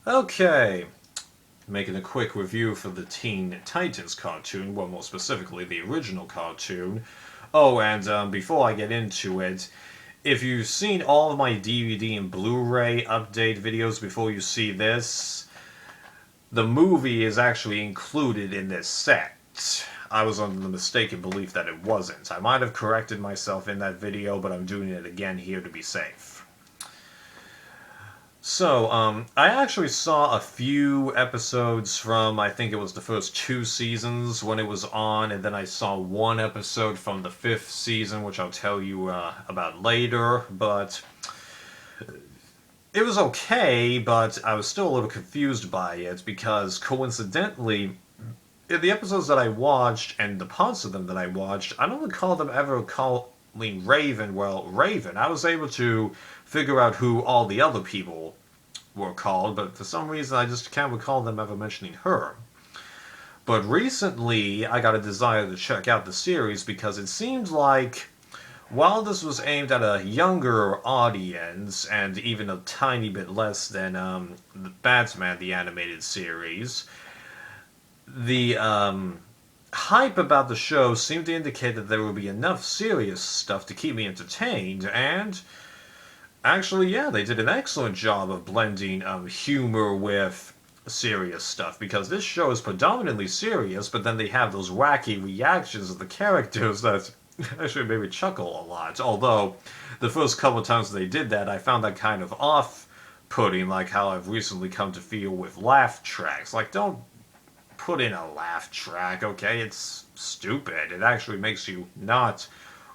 Okay, making a quick review for the Teen Titans cartoon, well, more specifically, the original cartoon. Oh, and before I get into it, if you've seen all of my DVD and Blu-ray update videos before you see this, the movie is actually included in this set. I was under the mistaken belief that it wasn't. I might have corrected myself in that video, but I'm doing it again here to be safe. So, I actually saw a few episodes from, I think it was the first two seasons when it was on, and then I saw one episode from the fifth season, which I'll tell you about later, but it was okay, but I was still a little confused by it, because coincidentally, in the episodes that I watched, and the parts of them that I watched, I don't recall them ever calling Raven, well, Raven. I was able to figure out who all the other people were called, but for some reason I just can't recall them ever mentioning her. But recently, I got a desire to check out the series because it seemed like, while this was aimed at a younger audience, and even a tiny bit less than the Batman the Animated Series, the hype about the show seemed to indicate that there would be enough serious stuff to keep me entertained, and actually, yeah, they did an excellent job of blending humor with serious stuff, because this show is predominantly serious, but then they have those wacky reactions of the characters that actually made me chuckle a lot. Although, the first couple of times they did that, I found that kind of off-putting, like how I've recently come to feel with laugh tracks. Like, don't put in a laugh track, okay? It's stupid. It actually makes you not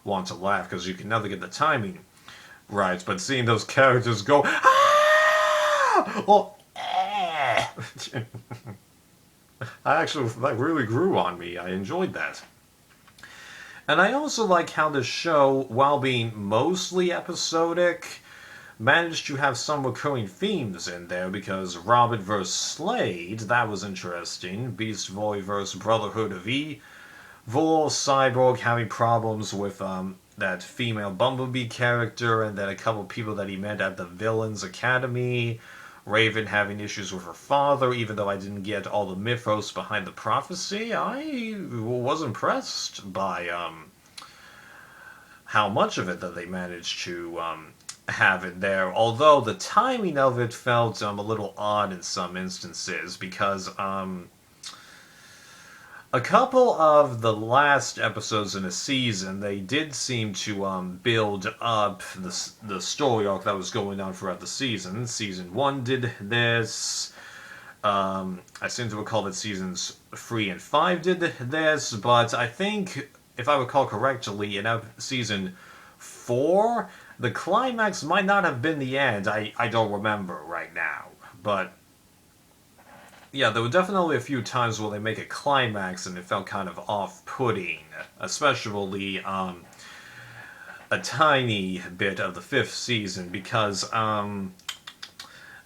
want to laugh, because you can never get the timing right, but seeing those characters go, ah! Or, eh! That really grew on me. I enjoyed that. And I also like how the show, while being mostly episodic, managed to have some recurring themes in there, because Robin vs. Slade, that was interesting. Beast Boy vs. Brotherhood of Evil, Cyborg having problems with that female Bumblebee character, and then a couple people that he met at the Villains Academy. Raven having issues with her father, even though I didn't get all the mythos behind the prophecy. I was impressed by how much of it that they managed to have in there. Although the timing of it felt a little odd in some instances, because a couple of the last episodes in a season, they did seem to build up the story arc that was going on throughout the season. Season 1 did this. I seem to recall that seasons 3 and 5 did this, but I think, if I recall correctly, in season 4, the climax might not have been the end. I don't remember right now, but yeah, there were definitely a few times where they make a climax and it felt kind of off-putting, especially a tiny bit of the fifth season, because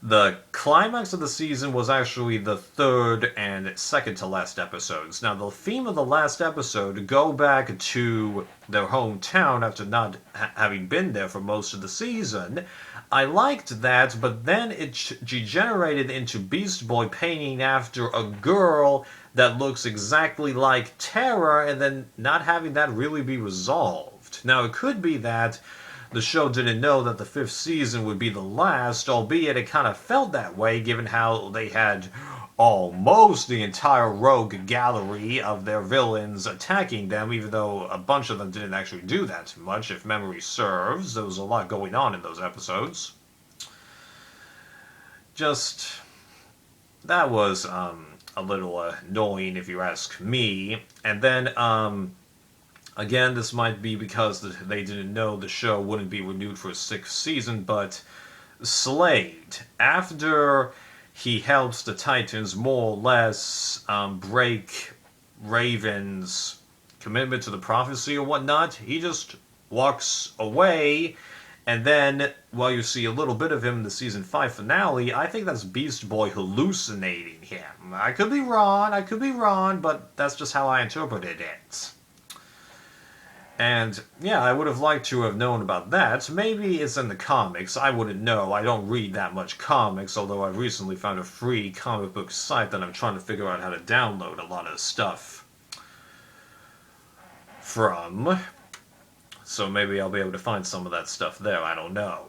the climax of the season was actually the third and second to last episodes. Now, the theme of the last episode, go back to their hometown after not having been there for most of the season. I liked that, but then it degenerated into Beast Boy painting after a girl that looks exactly like Terra, and then not having that really be resolved. Now, it could be that the show didn't know that the fifth season would be the last, albeit it kind of felt that way, given how they had almost the entire rogue gallery of their villains attacking them, even though a bunch of them didn't actually do that much, if memory serves. There was a lot going on in those episodes. Just, that was a little annoying if you ask me. And then, again, this might be because they didn't know the show wouldn't be renewed for a sixth season, but Slade, after he helps the Titans more or less break Raven's commitment to the prophecy or whatnot, he just walks away, and then, while you see a little bit of him in the season 5 finale, I think that's Beast Boy hallucinating him. I could be wrong, but that's just how I interpreted it. And yeah, I would have liked to have known about that. Maybe it's in the comics. I wouldn't know. I don't read that much comics, although I've recently found a free comic book site that I'm trying to figure out how to download a lot of stuff from. So maybe I'll be able to find some of that stuff there. I don't know.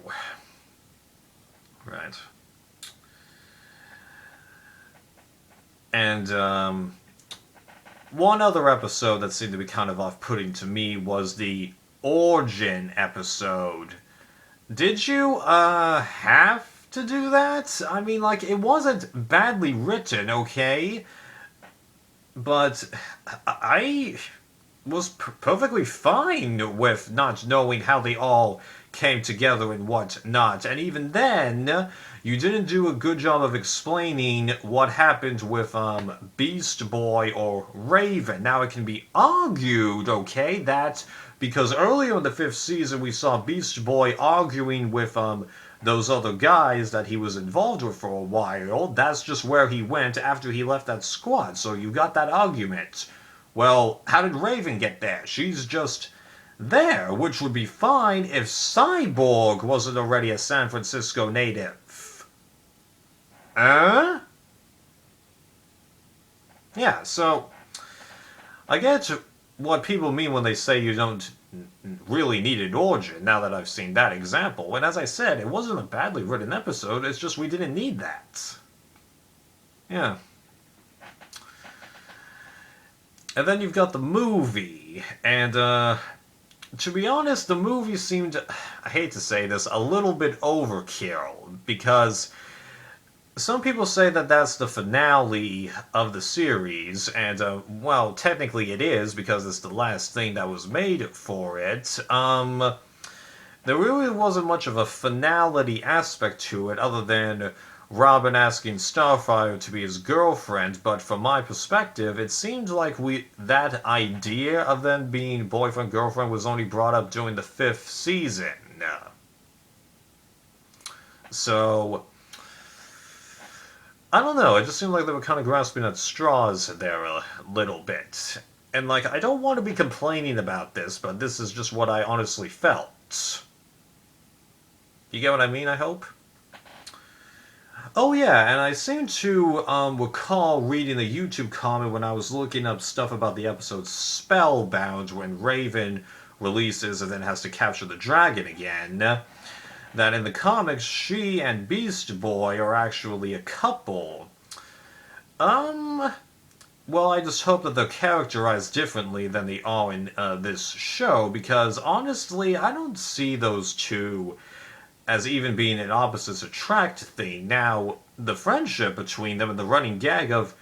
Right. And one other episode that seemed to be kind of off-putting to me was the origin episode. Did you have to do that? I mean, like, it wasn't badly written, okay? But I was perfectly fine with not knowing how they all came together and what not. And even then, you didn't do a good job of explaining what happened with Beast Boy or Raven. Now it can be argued, okay, that because earlier in the 5th season we saw Beast Boy arguing with those other guys that he was involved with for a while. That's just where he went after he left that squad. So you got that argument. Well, how did Raven get there? She's just there, which would be fine if Cyborg wasn't already a San Francisco native. Yeah, so I get what people mean when they say you don't really need an origin, now that I've seen that example. And as I said, it wasn't a badly written episode, it's just we didn't need that. Yeah. And then you've got the movie, and to be honest, the movie seemed, I hate to say this, a little bit overkill, because some people say that that's the finale of the series, and, well, technically it is, because it's the last thing that was made for it. There really wasn't much of a finality aspect to it, other than Robin asking Starfire to be his girlfriend, but from my perspective, it seemed like that idea of them being boyfriend-girlfriend was only brought up during the 5th season. So, I don't know, it just seemed like they were kind of grasping at straws there a little bit. And, like, I don't want to be complaining about this, but this is just what I honestly felt. You get what I mean, I hope? Oh yeah, and I seem to recall reading a YouTube comment when I was looking up stuff about the episode Spellbound, when Raven releases and then has to capture the dragon again, that in the comics she and Beast Boy are actually a couple. Well, I just hope that they're characterized differently than they are in this show, because honestly, I don't see those two as even being an opposites attract thing. Now, the friendship between them and the running gag of,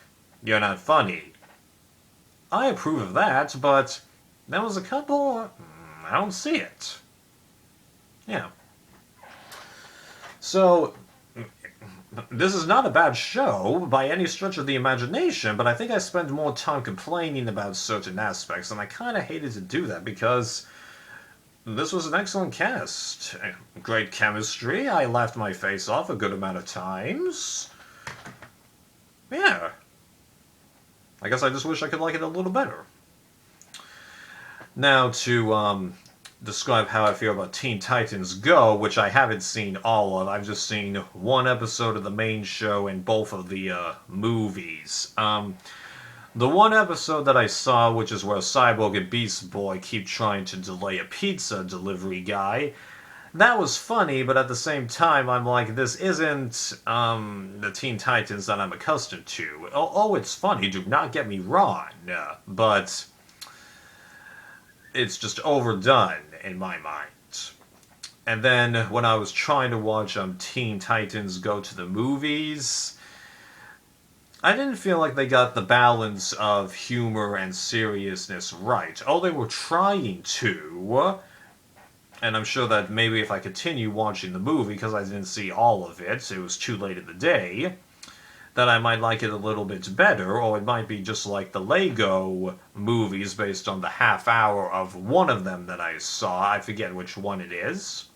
"You're not funny," I approve of that, but that was a couple, I don't see it. Yeah. So, this is not a bad show by any stretch of the imagination, but I think I spend more time complaining about certain aspects, and I kind of hated to do that because this was an excellent cast. Great chemistry. I laughed my face off a good amount of times. Yeah. I guess I just wish I could like it a little better. Now to describe how I feel about Teen Titans Go, which I haven't seen all of. I've just seen one episode of the main show and both of the movies. The one episode that I saw, which is where Cyborg and Beast Boy keep trying to delay a pizza delivery guy, that was funny, but at the same time, I'm like, this isn't the Teen Titans that I'm accustomed to. Oh, it's funny, do not get me wrong, but it's just overdone in my mind. And then when I was trying to watch Teen Titans Go to the movies, I didn't feel like they got the balance of humor and seriousness right. Oh, they were trying to, and I'm sure that maybe if I continue watching the movie, because I didn't see all of it, it was too late in the day, that I might like it a little bit better, or it might be just like the Lego movies based on the half hour of one of them that I saw. I forget which one it is.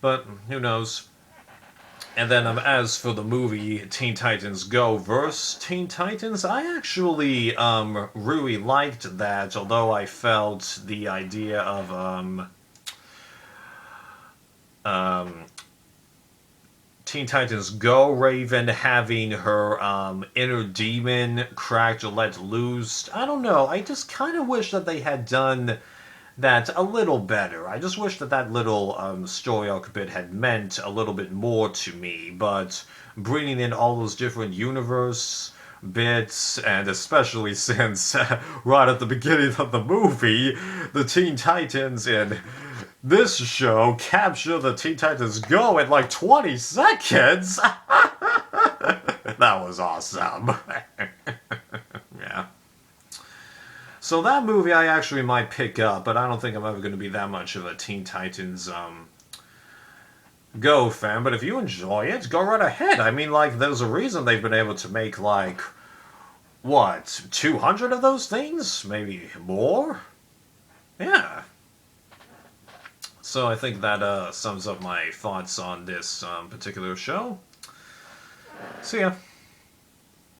But, who knows. And then as for the movie Teen Titans Go vs. Teen Titans, I actually really liked that, although I felt the idea of um, Teen Titans Go Raven having her inner demon cracked or let loose. I don't know. I just kind of wish that they had done that a little better. I just wish that that little story arc bit had meant a little bit more to me. But bringing in all those different universe bits, and especially since right at the beginning of the movie, the Teen Titans in this show capture the Teen Titans Go in like 20 seconds. That was awesome. Yeah. So that movie I actually might pick up, but I don't think I'm ever going to be that much of a Teen Titans Go fan. But if you enjoy it, go right ahead. I mean, like, there's a reason they've been able to make, like, what, 200 of those things? Maybe more? Yeah. So I think that sums up my thoughts on this particular show. See ya.